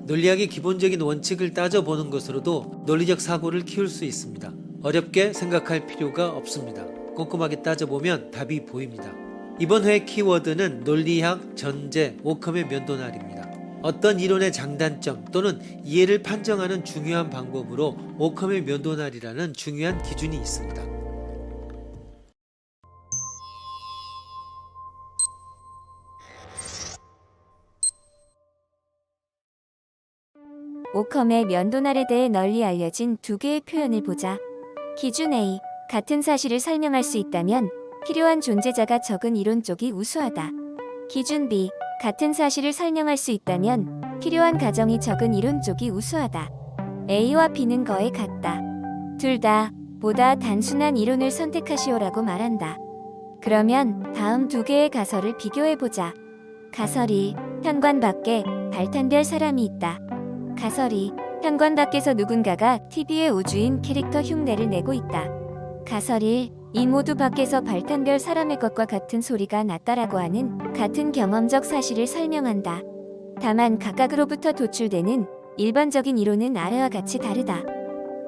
논리학의 기본적인 원칙을 따져보는 것으로도 논리적 사고를 키울 수 있습니다. 어렵게 생각할 필요가 없습니다. 꼼꼼하게 따져보면 답이 보입니다. 이번 회의 키워드는 논리학, 전제, 오컴의 면도날입니다. 어떤 이론의 장단점 또는 이해를 판정하는 중요한 방법으로 오컴의 면도날이라는 중요한 기준이 있습니다. 오컴의 면도날에 대해 널리 알려진 두 개의 표현을 보자. 기준 A. 같은 사실을 설명할 수 있다면 필요한 존재자가 적은 이론 쪽이 우수하다. 기준 B. 같은 사실을 설명할 수 있다면 필요한 가정이 적은 이론 쪽이 우수하다. A와 B는 거의 같다. 둘 다 보다 단순한 이론을 선택하시오라고 말한다. 그러면 다음 두 개의 가설을 비교해보자. 가설 2. 현관 밖에 발탄별 사람이 있다. 가설 2. 현관 밖에서 누군가가 TV의 우주인 캐릭터 흉내를 내고 있다. 가설 1. 이 모두 밖에서 발탄별 사람의 것과 같은 소리가 났다라고 하는 같은 경험적 사실을 설명한다. 다만 각각으로부터 도출되는 일반적인 이론은 아래와 같이 다르다.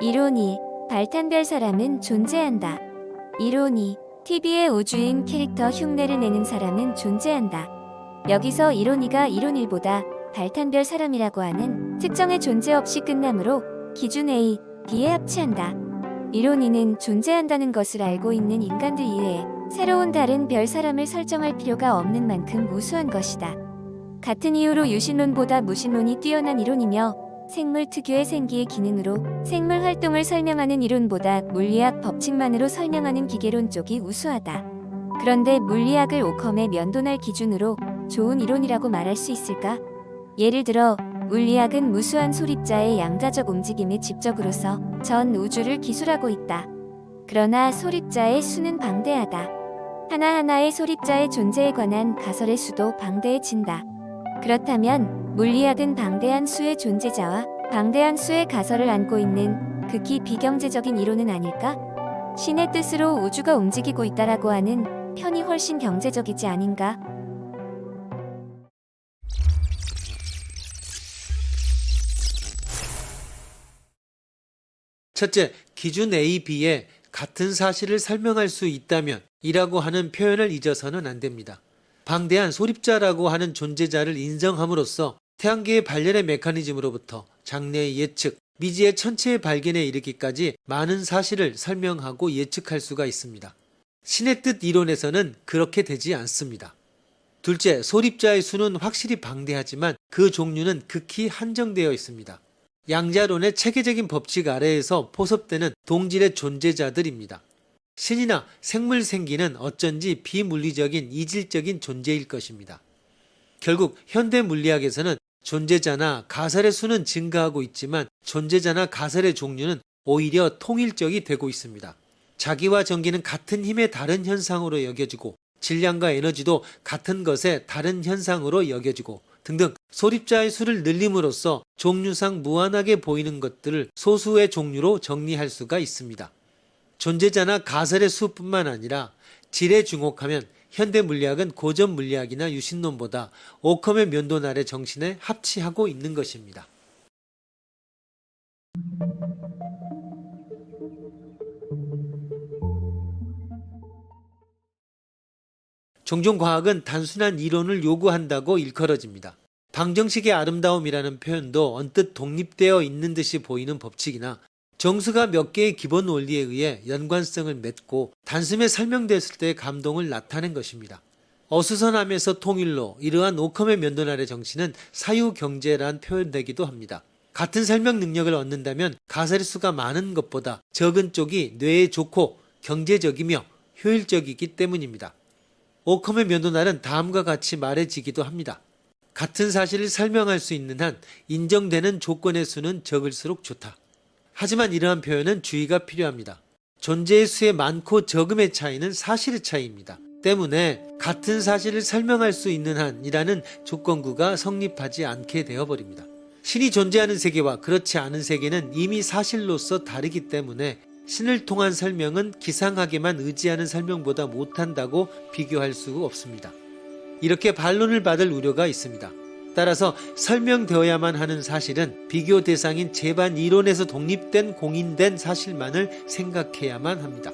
이론 2. 발탄별 사람은 존재한다. 이론 2. TV의 우주인 캐릭터 흉내를 내는 사람은 존재한다. 여기서 이론 2가 이론 1보다 발탄별 사람이라고 하는 특정의 존재 없이 끝나므로 기준 A, B에 합치한다. 이론 2는 존재한다는 것을 알고 있는 인간들 이외에 새로운 다른 별 사람을 설정할 필요가 없는 만큼 우수한 것이다. 같은 이유로 유신론보다 무신론이 뛰어난 이론이며 생물 특유의 생기의 기능으로 생물 활동을 설명하는 이론보다 물리학 법칙만으로 설명하는 기계론 쪽이 우수하다. 그런데 물리학을 오컴의 면도날 기준으로 좋은 이론이라고 말할 수 있을까? 예를 들어 물리학은 무수한 소립자의 양자적 움직임의 집적으로서 전 우주를 기술하고 있다. 그러나 소립자의 수는 방대하다. 하나하나의 소립자의 존재에 관한 가설의 수도 방대해진다. 그렇다면 물리학은 방대한 수의 존재자와 방대한 수의 가설을 안고 있는 극히 비경제적인 이론은 아닐까? 신의 뜻으로 우주가 움직이고 있다라고 하는 편이 훨씬 경제적이지 아닌가? 첫째, 기준 A, B에 같은 사실을 설명할 수 있다면 이라고 하는 표현을 잊어서는 안 됩니다. 방대한 소립자라고 하는 존재자를 인정함으로써 태양계의 발열의 메커니즘으로부터 장래의 예측, 미지의 천체의 발견에 이르기까지 많은 사실을 설명하고 예측할 수가 있습니다. 신의 뜻 이론에서는 그렇게 되지 않습니다. 둘째, 소립자의 수는 확실히 방대하지만 그 종류는 극히 한정되어 있습니다. 양자론의 체계적인 법칙 아래에서 포섭되는 동질의 존재자들입니다. 신이나 생물 생기는 어쩐지 비물리적인 이질적인 존재일 것입니다. 결국 현대 물리학에서는 존재자나 가설의 수는 증가하고 있지만 존재자나 가설의 종류는 오히려 통일적이 되고 있습니다. 자기와 전기는 같은 힘의 다른 현상으로 여겨지고 질량과 에너지도 같은 것의 다른 현상으로 여겨지고 등등 소립자의 수를 늘림으로써 종류상 무한하게 보이는 것들을 소수의 종류로 정리할 수가 있습니다. 존재자나 가설의 수뿐만 아니라 질에 주목하면 현대 물리학은 고전 물리학이나 유신론보다 오컴의 면도날의 정신에 합치하고 있는 것입니다. 종종 과학은 단순한 이론을 요구한다고 일컬어집니다. 방정식의 아름다움이라는 표현도 언뜻 독립되어 있는 듯이 보이는 법칙이나 정수가 몇 개의 기본 원리에 의해 연관성을 맺고 단숨에 설명됐을 때의 감동을 나타낸 것입니다. 어수선함에서 통일로 이러한 오컴의 면도날의 정신은 사유경제란 표현되기도 합니다. 같은 설명 능력을 얻는다면 가설의 수가 많은 것보다 적은 쪽이 뇌에 좋고 경제적이며 효율적이기 때문입니다. 오컴의 면도날은 다음과 같이 말해지기도 합니다. 같은 사실을 설명할 수 있는 한 인정되는 조건의 수는 적을수록 좋다. 하지만 이러한 표현은 주의가 필요합니다. 존재의 수의 많고 적음의 차이는 사실의 차이입니다. 때문에 같은 사실을 설명할 수 있는 한이라는 조건구가 성립하지 않게 되어버립니다. 신이 존재하는 세계와 그렇지 않은 세계는 이미 사실로서 다르기 때문에 신을 통한 설명은 기상학에만 의지하는 설명보다 못한다고 비교할 수 없습니다. 이렇게 반론을 받을 우려가 있습니다. 따라서 설명되어야만 하는 사실은 비교 대상인 재반 이론에서 독립된 공인된 사실만을 생각해야만 합니다.